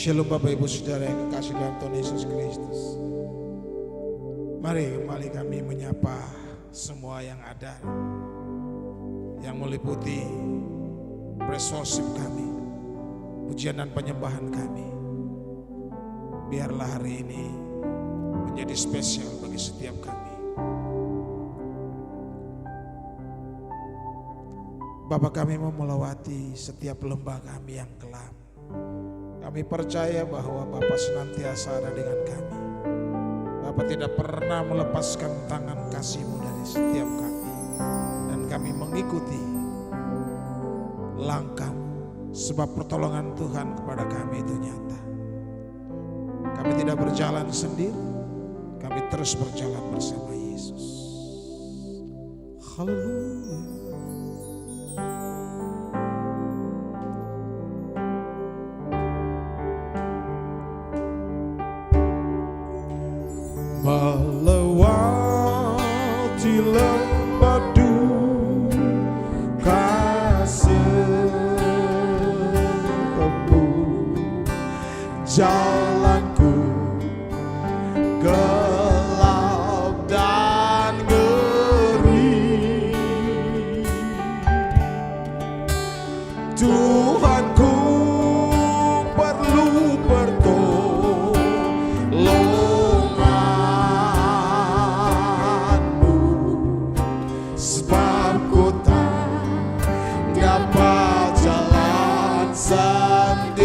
Shalom Bapak Ibu Saudara yang kekasih dalam Tuhan Yesus Kristus. Mari kembali kami menyapa semua yang ada, yang meliputi praise worship kami, pujian dan penyembahan kami. Biarlah hari ini menjadi spesial bagi setiap kami. Bapa, kami mau melewati setiap lembah kami yang kelam. Kami percaya bahwa Bapa senantiasa ada dengan kami. Bapa tidak pernah melepaskan tangan kasih-Mu dari setiap kami. Dan kami mengikuti langkah-Mu, sebab pertolongan Tuhan kepada kami itu nyata. Kami tidak berjalan sendiri, kami terus berjalan bersama Yesus. Haleluya. Melewati lembah duka serbu, jalanku gelap dan ngeri. Tuhanku perlu sendiri.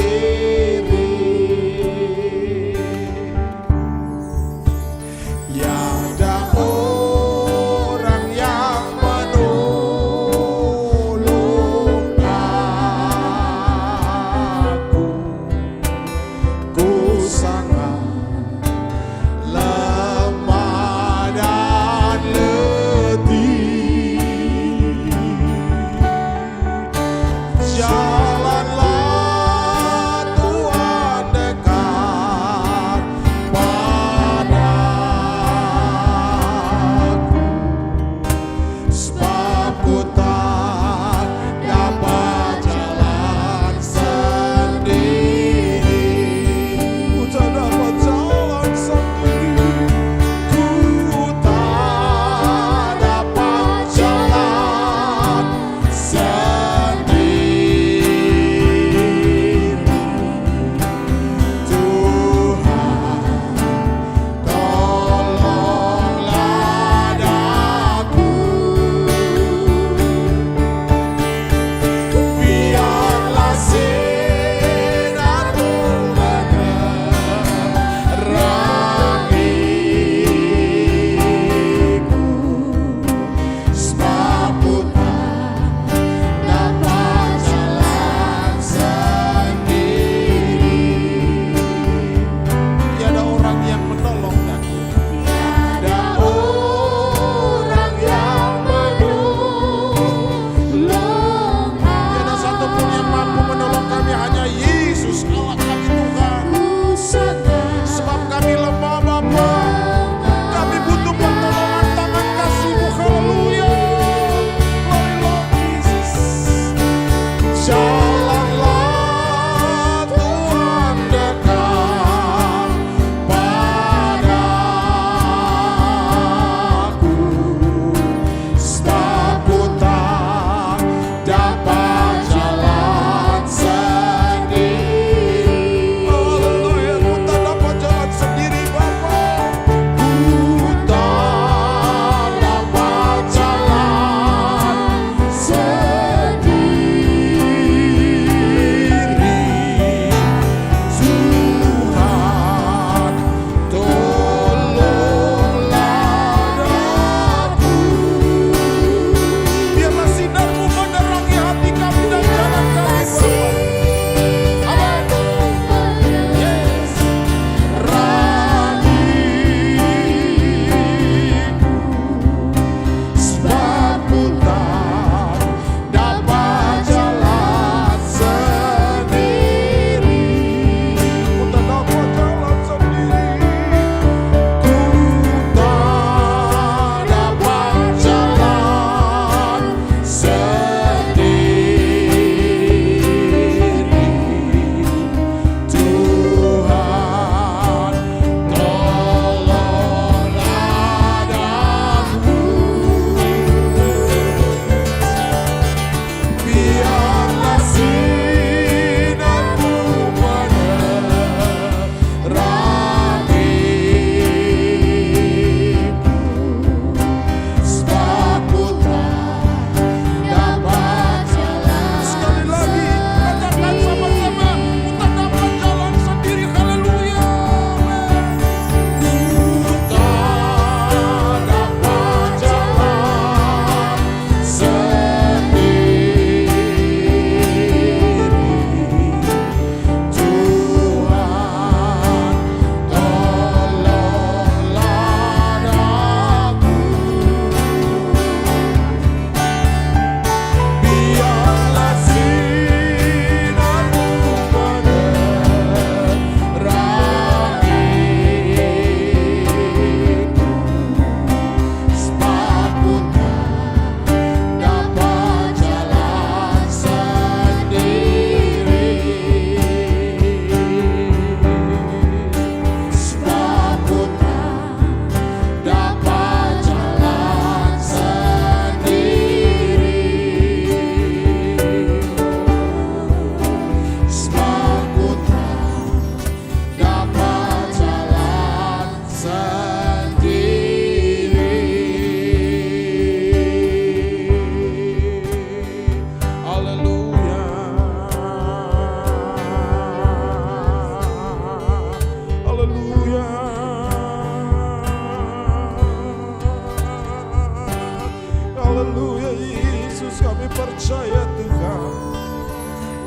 Haleluya Yesus, kami percaya Tuhan,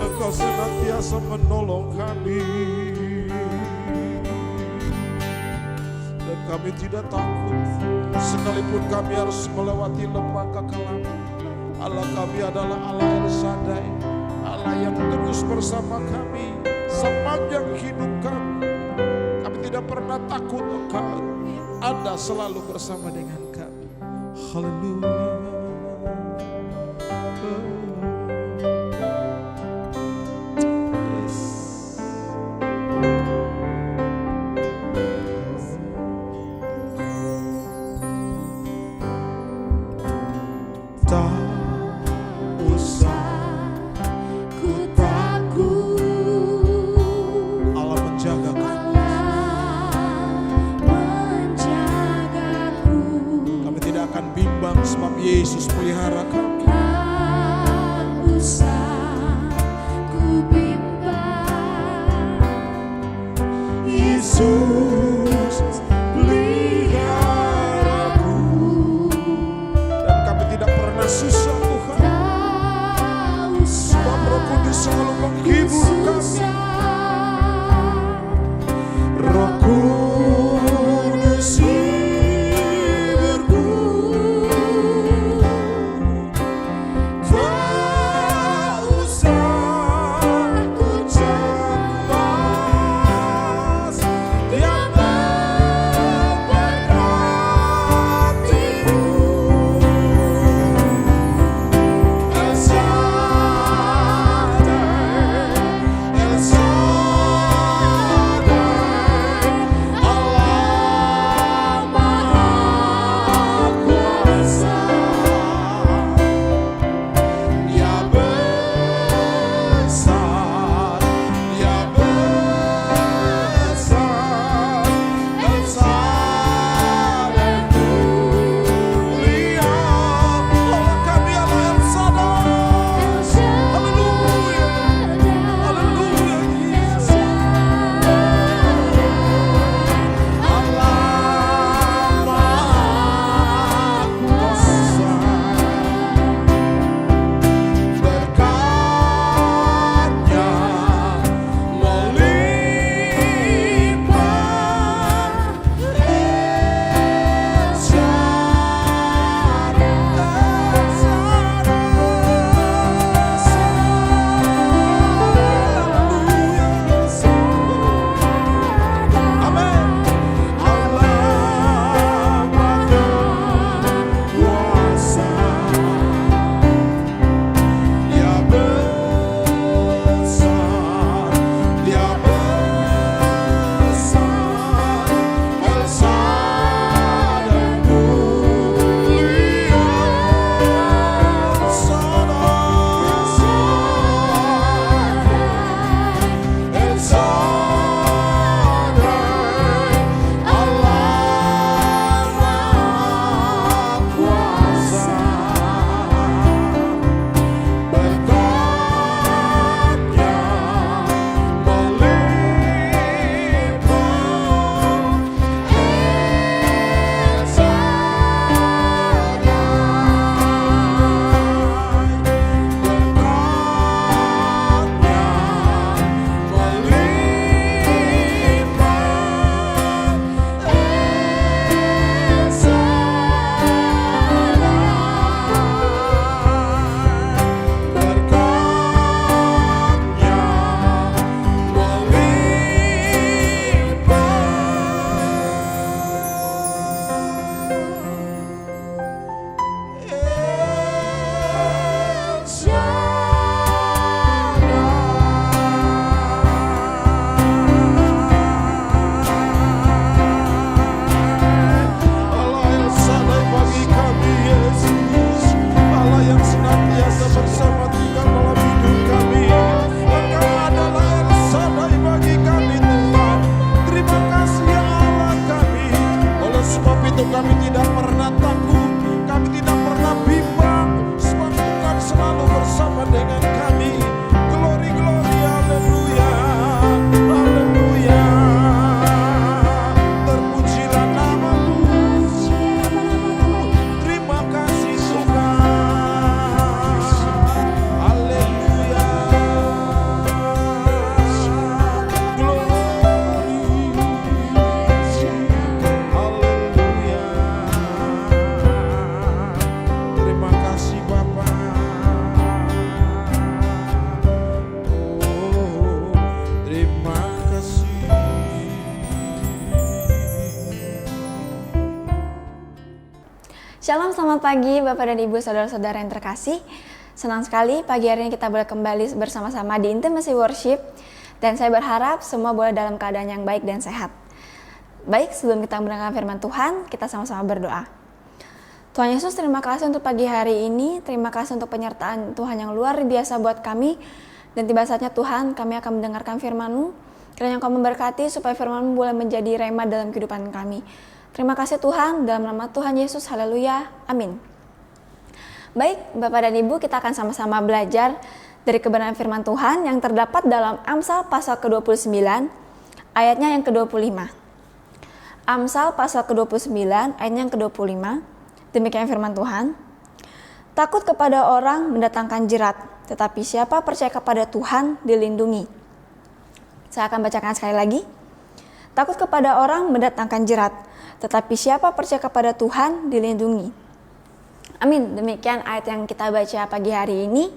Engkau senantiasa menolong kami. Dan kami tidak takut, sekalipun kami harus melewati lembah kekelaman. Allah kami adalah Allah El Shaddai, Allah yang terus bersama kami sepanjang hidup kami. Kami tidak pernah takut, Engkau Anda selalu bersama dengan kami. Haleluya. Sebab Yesus pelihara kami. Tak usah ku bimbang, Yesus peliharaku. Dan kami tidak pernah susah Tuhan. Sebab Roh Kudus selalu menghibur kami. Roh Kudus Shalom, selamat pagi Bapak dan Ibu, saudara-saudara yang terkasih. Senang sekali pagi hari ini kita boleh kembali bersama-sama di Intimacy Worship. Dan saya berharap semua boleh dalam keadaan yang baik dan sehat. Baik, sebelum kita mendengarkan firman Tuhan, kita sama-sama berdoa. Tuhan Yesus, terima kasih untuk pagi hari ini. Terima kasih untuk penyertaan Tuhan yang luar biasa buat kami. Dan tiba saatnya Tuhan, kami akan mendengarkan firman-Mu. Kiranya Engkau memberkati supaya firman-Mu boleh menjadi rema dalam kehidupan kami. Terima kasih Tuhan, dalam nama Tuhan Yesus, haleluya, amin. Baik, Bapak dan Ibu, kita akan sama-sama belajar dari kebenaran firman Tuhan yang terdapat dalam Amsal pasal ke-29, ayatnya yang ke-25. Amsal pasal ke-29, ayatnya yang ke-25, demikian firman Tuhan. Takut kepada orang mendatangkan jerat, tetapi siapa percaya kepada Tuhan dilindungi. Saya akan bacakan sekali lagi. Takut kepada orang mendatangkan jerat, tetapi siapa percaya kepada Tuhan dilindungi. Amin. Demikian ayat yang kita baca pagi hari ini.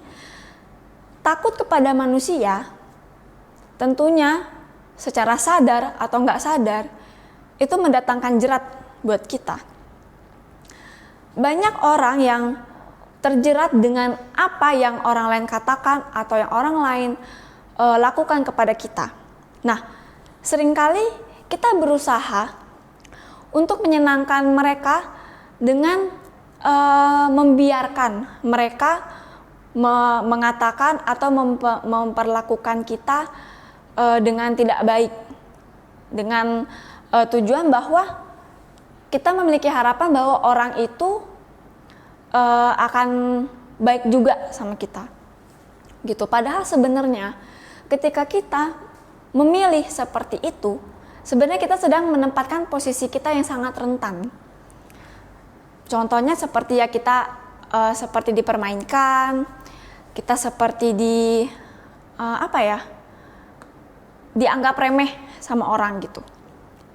Takut kepada manusia, tentunya secara sadar atau nggak sadar, itu mendatangkan jerat buat kita. Banyak orang yang terjerat dengan apa yang orang lain katakan atau yang orang lain lakukan kepada kita. Nah, seringkali kita berusaha untuk menyenangkan mereka dengan membiarkan mereka mengatakan atau memperlakukan kita dengan tidak baik, dengan tujuan bahwa kita memiliki harapan bahwa orang itu akan baik juga sama kita, gitu. Padahal sebenarnya ketika kita memilih seperti itu, sebenarnya kita sedang menempatkan posisi kita yang sangat rentan. Contohnya seperti ya kita seperti dipermainkan, kita seperti dianggap remeh sama orang gitu.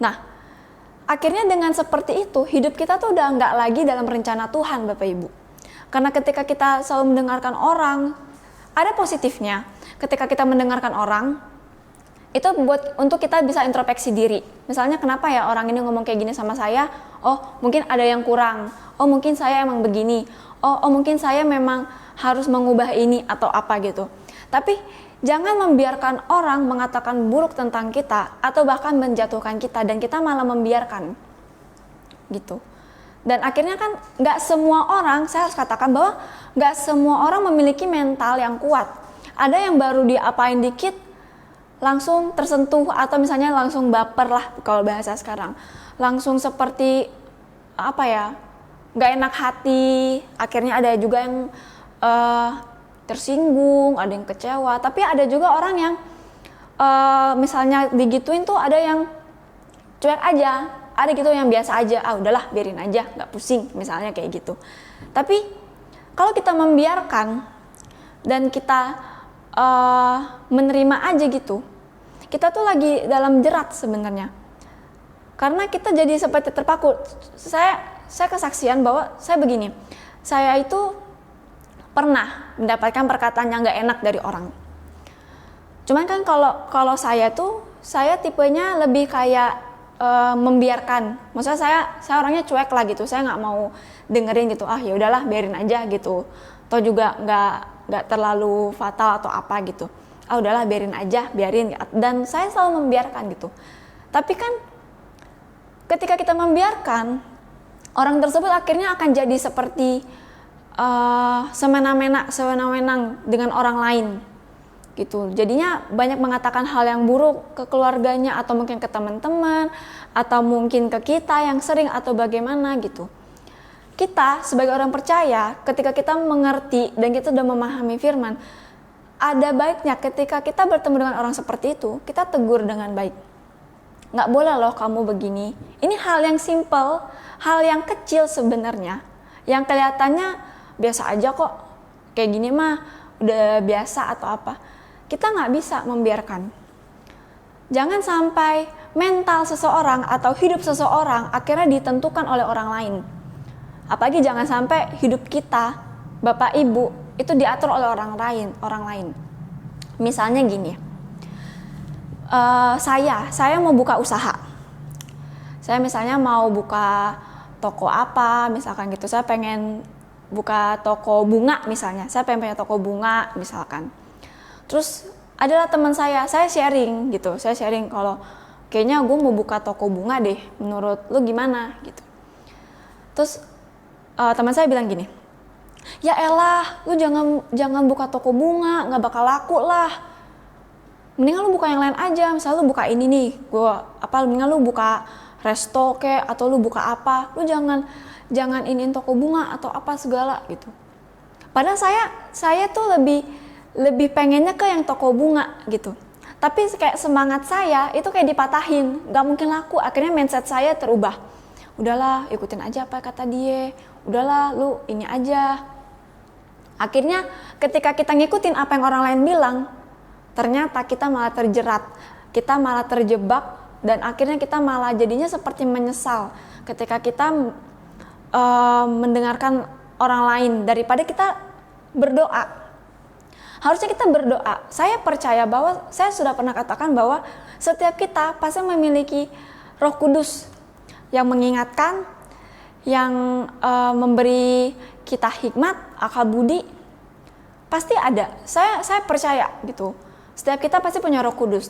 Nah, akhirnya dengan seperti itu hidup kita tuh udah nggak lagi dalam rencana Tuhan, Bapak Ibu. Karena ketika kita selalu mendengarkan orang, ada positifnya. Ketika kita mendengarkan orang, itu untuk kita bisa introspeksi diri. Misalnya kenapa ya orang ini ngomong kayak gini sama saya? Oh, mungkin ada yang kurang. Oh, mungkin saya emang begini. Oh, mungkin saya memang harus mengubah ini atau apa gitu. Tapi jangan membiarkan orang mengatakan buruk tentang kita atau bahkan menjatuhkan kita dan kita malah membiarkan gitu. Dan akhirnya kan nggak semua orang, saya harus katakan bahwa nggak semua orang memiliki mental yang kuat. Ada yang baru diapain dikit langsung tersentuh atau misalnya langsung baper lah kalau bahasa sekarang, langsung seperti nggak enak hati. Akhirnya ada juga yang tersinggung, ada yang kecewa, tapi ada juga orang yang misalnya digituin tuh ada yang cuek aja, ada gitu yang biasa aja, udahlah biarin aja, nggak pusing misalnya kayak gitu. Tapi kalau kita membiarkan dan kita menerima aja gitu, kita tuh lagi dalam jerat sebenarnya. Karena kita jadi seperti terpaku. Saya kesaksian bahwa saya begini. Saya itu pernah mendapatkan perkataan yang nggak enak dari orang. Cuman kan kalau saya tipenya lebih kayak membiarkan. Maksudnya saya orangnya cuek lah gitu. Saya nggak mau dengerin gitu. Ya udahlah biarin aja gitu. Atau juga nggak terlalu fatal atau apa gitu. Udahlah biarin aja, biarin. Dan saya selalu membiarkan gitu. Tapi kan ketika kita membiarkan, orang tersebut akhirnya akan jadi seperti sewenang-wenang dengan orang lain gitu. Jadinya banyak mengatakan hal yang buruk ke keluarganya atau mungkin ke teman-teman atau mungkin ke kita yang sering atau bagaimana gitu. Kita sebagai orang percaya, ketika kita mengerti dan kita sudah memahami firman, ada baiknya ketika kita bertemu dengan orang seperti itu, kita tegur dengan baik. Nggak boleh loh kamu begini. Ini hal yang simple, hal yang kecil sebenarnya, yang kelihatannya biasa aja kok. Kayak gini mah udah biasa atau apa. Kita nggak bisa membiarkan. Jangan sampai mental seseorang atau hidup seseorang akhirnya ditentukan oleh orang lain. Apalagi jangan sampai hidup kita, Bapak Ibu, itu diatur oleh orang lain. Misalnya gini, saya mau buka usaha. Saya misalnya mau buka toko apa misalkan gitu. Saya pengen buka toko bunga misalnya, saya pengen punya toko bunga misalkan. Terus adalah teman saya sharing gitu, saya sharing kalau kayaknya gue mau buka toko bunga deh, menurut lu gimana gitu. Terus teman saya bilang gini, ya elah, lu jangan buka toko bunga, nggak bakal laku lah. Mendingan lu buka yang lain aja, misalnya lu buka ini nih, mendingan lu buka resto kek, atau lu buka apa, lu jangan iniin toko bunga atau apa segala gitu. Padahal saya tuh lebih pengennya ke yang toko bunga gitu. Tapi kayak semangat saya itu kayak dipatahin, nggak mungkin laku. Akhirnya mindset saya terubah. Udahlah, ikutin aja apa kata dia. Udahlah, lu ini aja. Akhirnya ketika kita ngikutin apa yang orang lain bilang, ternyata kita malah terjerat, kita malah terjebak, dan akhirnya kita malah jadinya seperti menyesal ketika kita mendengarkan orang lain daripada kita berdoa. Harusnya kita berdoa. Saya percaya bahwa saya sudah pernah katakan bahwa setiap kita pasti memiliki Roh Kudus yang mengingatkan, yang memberi kita hikmat, akal budi, pasti ada. Saya percaya gitu. Setiap kita pasti punya Roh Kudus.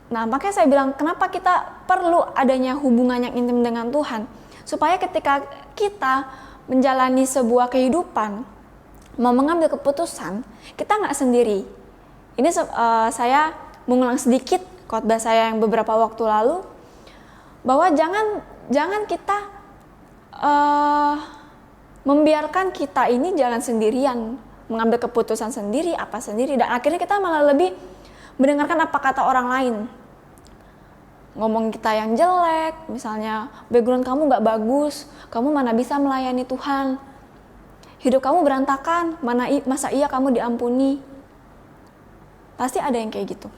Nah, makanya saya bilang kenapa kita perlu adanya hubungan yang intim dengan Tuhan, supaya ketika kita menjalani sebuah kehidupan, mau mengambil keputusan, kita nggak sendiri. Ini saya mengulang sedikit khotbah saya yang beberapa waktu lalu, bahwa jangan kita membiarkan kita ini jalan sendirian, mengambil keputusan sendiri, apa sendiri, dan akhirnya kita malah lebih mendengarkan apa kata orang lain. Ngomong kita yang jelek, misalnya background kamu gak bagus, kamu mana bisa melayani Tuhan, hidup kamu berantakan, masa iya kamu diampuni. Pasti ada yang kayak gitu.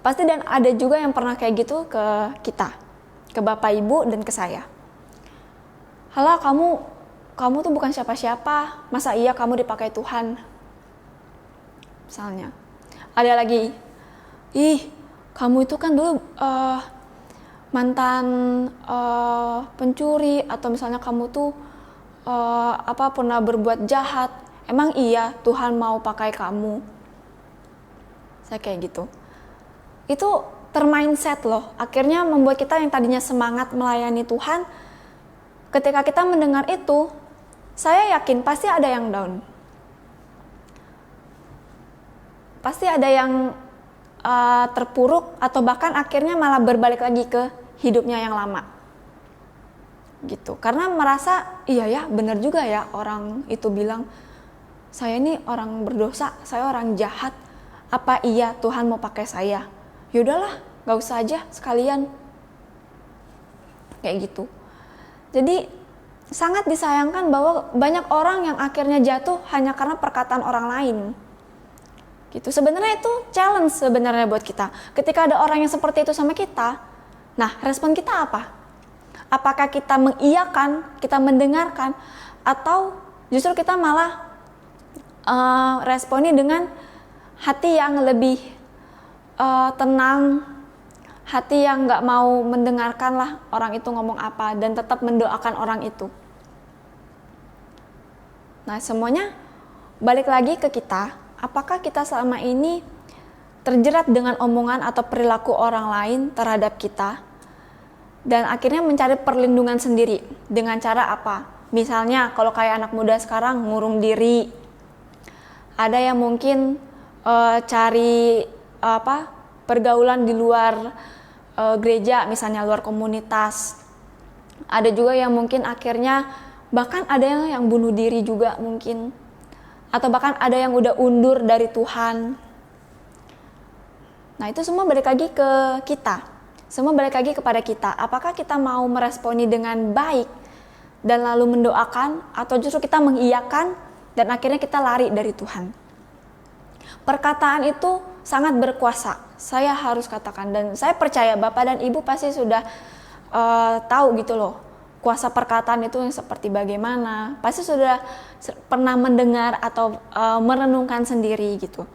Pasti, dan ada juga yang pernah kayak gitu ke kita, ke Bapak Ibu dan ke saya. Halah, kamu tuh bukan siapa-siapa, masa iya kamu dipakai Tuhan. Misalnya. Ada lagi, kamu itu kan dulu mantan pencuri, atau misalnya kamu tuh pernah berbuat jahat. Emang iya Tuhan mau pakai kamu? Saya kayak gitu. Itu termindset loh. Akhirnya membuat kita yang tadinya semangat melayani Tuhan, ketika kita mendengar itu, saya yakin pasti ada yang down. Pasti ada yang terpuruk, atau bahkan akhirnya malah berbalik lagi ke hidupnya yang lama gitu, karena merasa iya ya, benar juga ya orang itu bilang saya ini orang berdosa, saya orang jahat, apa iya Tuhan mau pakai saya? Yaudahlah, gak usah aja sekalian, kayak gitu. Jadi sangat disayangkan bahwa banyak orang yang akhirnya jatuh hanya karena perkataan orang lain. Gitu. Sebenarnya itu challenge sebenarnya buat kita. Ketika ada orang yang seperti itu sama kita, nah respon kita apa? Apakah kita mengiyakan, kita mendengarkan, atau justru kita malah responi dengan hati yang lebih tenang, hati yang gak mau mendengarkan lah orang itu ngomong apa, dan tetap mendoakan orang itu. Nah, semuanya balik lagi ke kita. Apakah kita selama ini terjerat dengan omongan atau perilaku orang lain terhadap kita, dan akhirnya mencari perlindungan sendiri dengan cara apa? Misalnya kalau kayak anak muda sekarang ngurung diri, ada yang mungkin cari pergaulan di luar gereja, misalnya luar komunitas. Ada juga yang mungkin akhirnya bahkan ada yang bunuh diri juga mungkin. Atau bahkan ada yang udah undur dari Tuhan. Nah, itu semua balik lagi ke kita. Semua balik lagi kepada kita. Apakah kita mau meresponi dengan baik dan lalu mendoakan, atau justru kita mengiyakan dan akhirnya kita lari dari Tuhan. Perkataan itu sangat berkuasa. Saya harus katakan, dan saya percaya Bapak dan Ibu pasti sudah tahu gitu loh. Kuasa perkataan itu yang seperti bagaimana, pasti sudah pernah mendengar atau merenungkan sendiri gitu.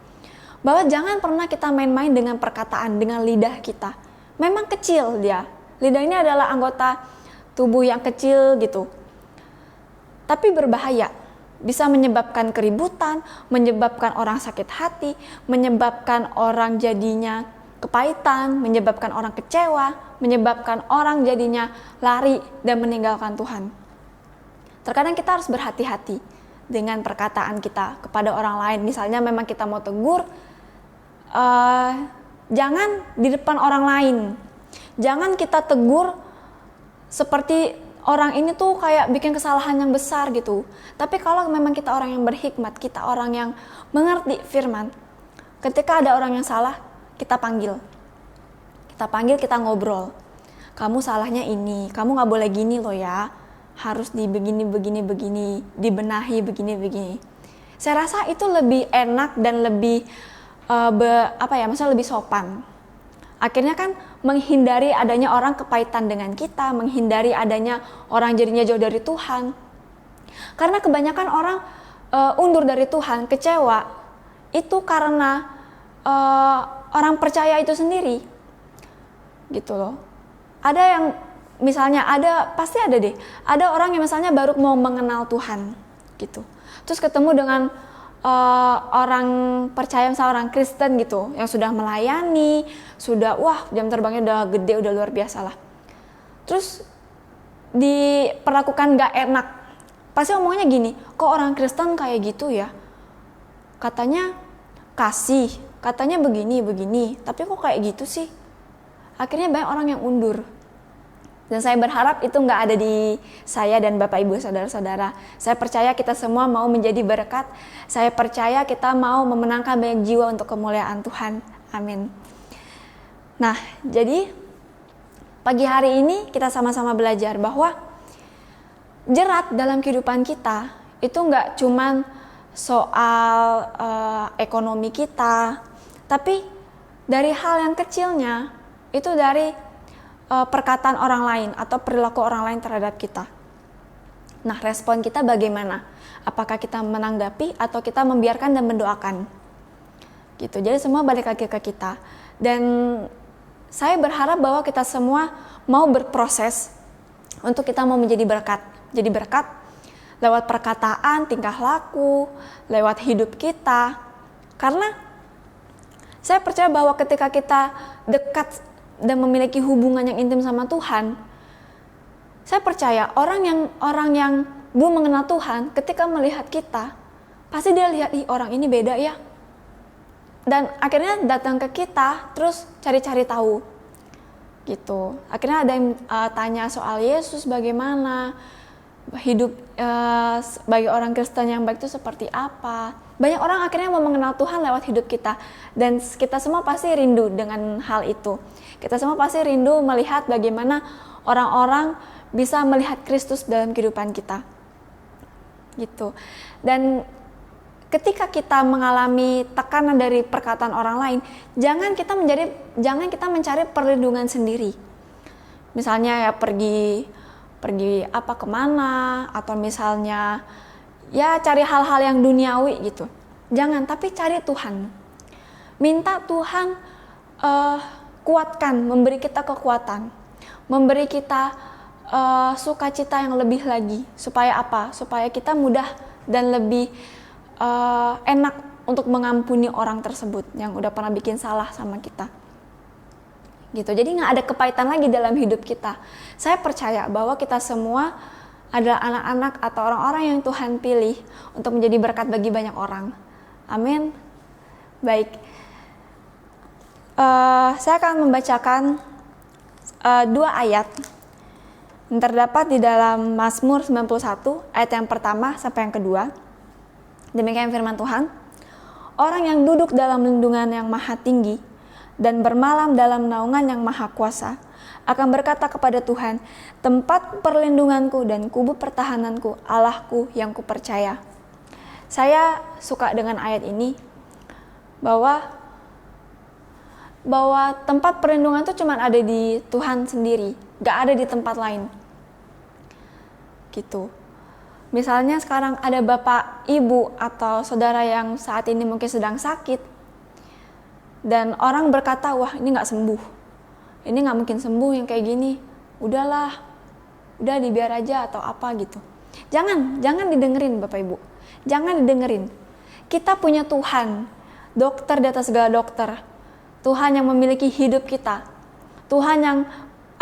Bahwa jangan pernah kita main-main dengan perkataan, dengan lidah kita. Memang kecil dia. Lidah ini adalah anggota tubuh yang kecil gitu. Tapi berbahaya, bisa menyebabkan keributan, menyebabkan orang sakit hati, menyebabkan orang jadinya kepahitan, menyebabkan orang kecewa, menyebabkan orang jadinya lari dan meninggalkan Tuhan. Terkadang kita harus berhati-hati dengan perkataan kita kepada orang lain. Misalnya memang kita mau tegur, jangan di depan orang lain. Jangan kita tegur seperti orang ini tuh kayak bikin kesalahan yang besar gitu. Tapi kalau memang kita orang yang berhikmat, kita orang yang mengerti firman, ketika ada orang yang salah, kita panggil. Kita panggil, kita ngobrol. Kamu salahnya ini, kamu gak boleh gini loh ya. Harus begini, dibenahi begini. Saya rasa itu lebih enak dan lebih maksudnya lebih sopan. Akhirnya kan menghindari adanya orang kepahitan dengan kita, menghindari adanya orang jadinya jauh dari Tuhan. Karena kebanyakan orang undur dari Tuhan, kecewa, itu karena orang percaya itu sendiri. Gitu loh. Ada yang misalnya pasti ada deh. Ada orang yang misalnya baru mau mengenal Tuhan gitu. Terus ketemu dengan orang percaya, misalnya orang Kristen gitu, yang sudah melayani, sudah jam terbangnya udah gede, udah luar biasa lah. Terus diperlakukan gak enak, pasti ngomongnya gini, kok orang Kristen kayak gitu ya, katanya kasih, katanya begini, tapi kok kayak gitu sih. Akhirnya banyak orang yang undur. Dan saya berharap itu nggak ada di saya dan Bapak Ibu saudara-saudara. Saya percaya kita semua mau menjadi berkat. Saya percaya kita mau memenangkan banyak jiwa untuk kemuliaan Tuhan. Amin. Nah, jadi pagi hari ini kita sama-sama belajar bahwa jerat dalam kehidupan kita itu nggak cuman soal ekonomi kita, tapi dari hal yang kecilnya itu dari perkataan orang lain atau perilaku orang lain terhadap kita. Nah, respon kita bagaimana? Apakah kita menanggapi atau kita membiarkan dan mendoakan? Gitu. Jadi semua balik lagi ke kita. Dan saya berharap bahwa kita semua mau berproses untuk kita mau menjadi berkat. Jadi berkat lewat perkataan, tingkah laku, lewat hidup kita. Karena saya percaya bahwa ketika kita dekat dan memiliki hubungan yang intim sama Tuhan, saya percaya orang yang belum mengenal Tuhan, ketika melihat kita, pasti dia lihat, orang ini beda ya. Dan akhirnya datang ke kita, terus cari-cari tahu. Gitu. Akhirnya ada yang tanya soal Yesus bagaimana, hidup bagi orang Kristen yang baik itu seperti apa. Banyak orang akhirnya mau mengenal Tuhan lewat hidup kita. Dan kita semua pasti rindu dengan hal itu. Kita semua pasti rindu melihat bagaimana orang-orang bisa melihat Kristus dalam kehidupan kita. Gitu. Dan ketika kita mengalami tekanan dari perkataan orang lain, jangan kita mencari perlindungan sendiri. Misalnya ya pergi kemana, atau misalnya ya cari hal-hal yang duniawi gitu. Jangan, tapi cari Tuhan. Minta Tuhan kuatkan, memberi kita kekuatan, memberi kita sukacita yang lebih lagi. Supaya apa? Supaya kita mudah dan lebih enak untuk mengampuni orang tersebut yang udah pernah bikin salah sama kita. Gitu. Jadi nggak ada kepahitan lagi dalam hidup kita. Saya percaya bahwa kita semua adalah anak-anak atau orang-orang yang Tuhan pilih untuk menjadi berkat bagi banyak orang. Amin. Baik. Saya akan membacakan 2 ayat yang terdapat di dalam Mazmur 91 ayat yang pertama sampai yang kedua. Demikian firman Tuhan. Orang yang duduk dalam lindungan yang maha tinggi dan bermalam dalam naungan yang maha kuasa akan berkata kepada Tuhan, tempat perlindunganku dan kubu pertahananku, Allahku yang kupercaya. Saya suka dengan ayat ini bahwa tempat perlindungan itu cuma ada di Tuhan sendiri, gak ada di tempat lain. Gitu. Misalnya sekarang ada bapak, ibu, atau saudara yang saat ini mungkin sedang sakit, dan orang berkata, wah ini gak sembuh, ini gak mungkin sembuh yang kayak gini, udah udah dibiar aja atau apa gitu. Jangan didengerin Bapak Ibu. Jangan didengerin. Kita punya Tuhan, dokter di atas segala dokter. Tuhan yang memiliki hidup kita. Tuhan yang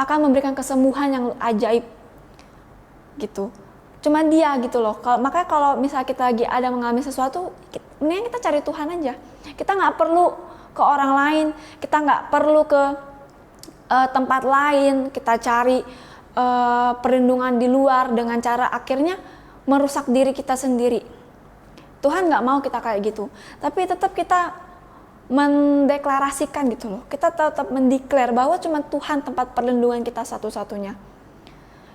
akan memberikan kesembuhan yang ajaib. Gitu. Cuma Dia gitu loh. Makanya kalau misalnya kita lagi ada mengalami sesuatu, mendingan kita cari Tuhan aja. Kita nggak perlu ke orang lain, kita nggak perlu ke tempat lain, kita cari perlindungan di luar dengan cara akhirnya merusak diri kita sendiri. Tuhan nggak mau kita kayak gitu, tapi tetap kita mendeklarasikan gitu loh. Kita tetap mendeklar bahwa cuma Tuhan tempat perlindungan kita satu-satunya.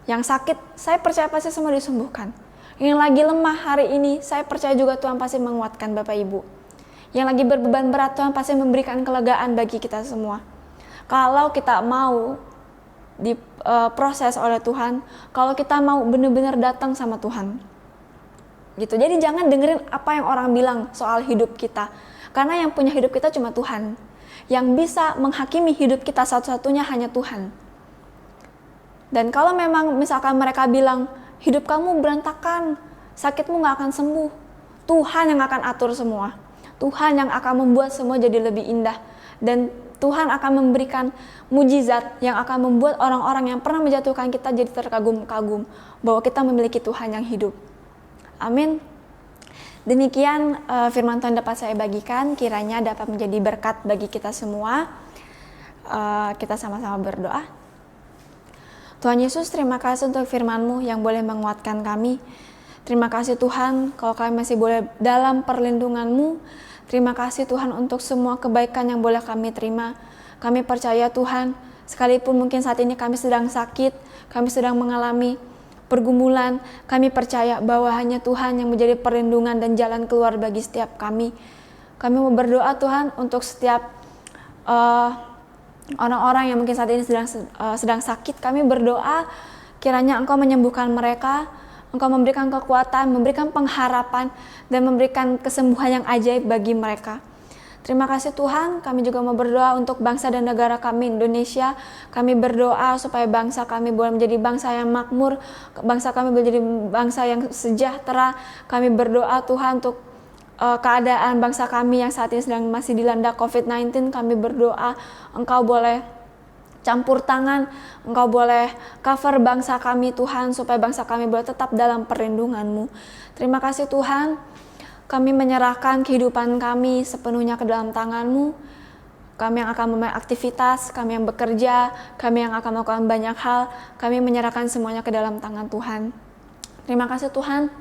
Yang sakit, saya percaya pasti semua disembuhkan. Yang lagi lemah hari ini, saya percaya juga Tuhan pasti menguatkan Bapak Ibu. Yang lagi berbeban berat, Tuhan pasti memberikan kelegaan bagi kita semua. Kalau kita mau diproses oleh Tuhan, kalau kita mau benar-benar datang sama Tuhan. Gitu. Jadi jangan dengerin apa yang orang bilang soal hidup kita. Karena yang punya hidup kita cuma Tuhan. Yang bisa menghakimi hidup kita satu-satunya hanya Tuhan. Dan kalau memang misalkan mereka bilang, hidup kamu berantakan, sakitmu gak akan sembuh, Tuhan yang akan atur semua. Tuhan yang akan membuat semua jadi lebih indah. Dan Tuhan akan memberikan mujizat yang akan membuat orang-orang yang pernah menjatuhkan kita jadi terkagum-kagum bahwa kita memiliki Tuhan yang hidup. Amin. Demikian firman Tuhan dapat saya bagikan, kiranya dapat menjadi berkat bagi kita semua. Kita sama-sama berdoa. Tuhan Yesus, terima kasih untuk firman-Mu yang boleh menguatkan kami. Terima kasih Tuhan, kalau kami masih boleh dalam perlindungan-Mu. Terima kasih Tuhan untuk semua kebaikan yang boleh kami terima. Kami percaya Tuhan, sekalipun mungkin saat ini kami sedang sakit, kami sedang mengalami pergumulan, kami percaya bahwa hanya Tuhan yang menjadi perlindungan dan jalan keluar bagi setiap kami. Kami mau berdoa Tuhan untuk setiap orang-orang yang mungkin saat ini sedang sakit. Kami berdoa kiranya Engkau menyembuhkan mereka, Engkau memberikan kekuatan, memberikan pengharapan, dan memberikan kesembuhan yang ajaib bagi mereka. Terima kasih Tuhan, kami juga mau berdoa untuk bangsa dan negara kami Indonesia. Kami berdoa supaya bangsa kami boleh menjadi bangsa yang makmur, bangsa kami boleh menjadi bangsa yang sejahtera. Kami berdoa Tuhan untuk keadaan bangsa kami yang saat ini sedang masih dilanda COVID-19. Kami berdoa Engkau boleh campur tangan, Engkau boleh cover bangsa kami Tuhan, supaya bangsa kami boleh tetap dalam perlindungan-Mu. Terima kasih Tuhan, kami menyerahkan kehidupan kami sepenuhnya ke dalam tangan-Mu. Kami yang akan memulai aktivitas, kami yang bekerja, kami yang akan melakukan banyak hal, kami menyerahkan semuanya ke dalam tangan Tuhan. Terima kasih Tuhan,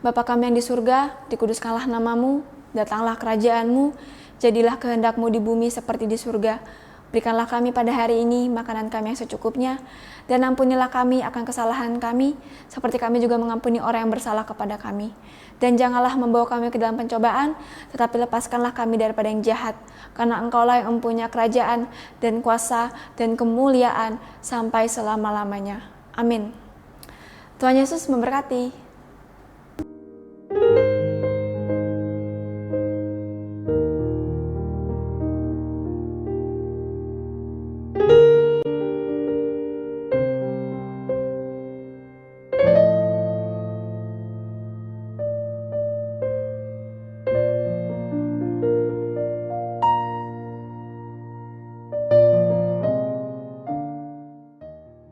Bapa kami yang di surga, dikuduskanlah nama-Mu, datanglah kerajaan-Mu, jadilah kehendak-Mu di bumi seperti di surga. Berikanlah kami pada hari ini makanan kami yang secukupnya, dan ampunilah kami akan kesalahan kami, seperti kami juga mengampuni orang yang bersalah kepada kami. Dan janganlah membawa kami ke dalam pencobaan, tetapi lepaskanlah kami daripada yang jahat, karena Engkaulah yang mempunyai kerajaan dan kuasa dan kemuliaan sampai selama-lamanya. Amin. Tuhan Yesus memberkati.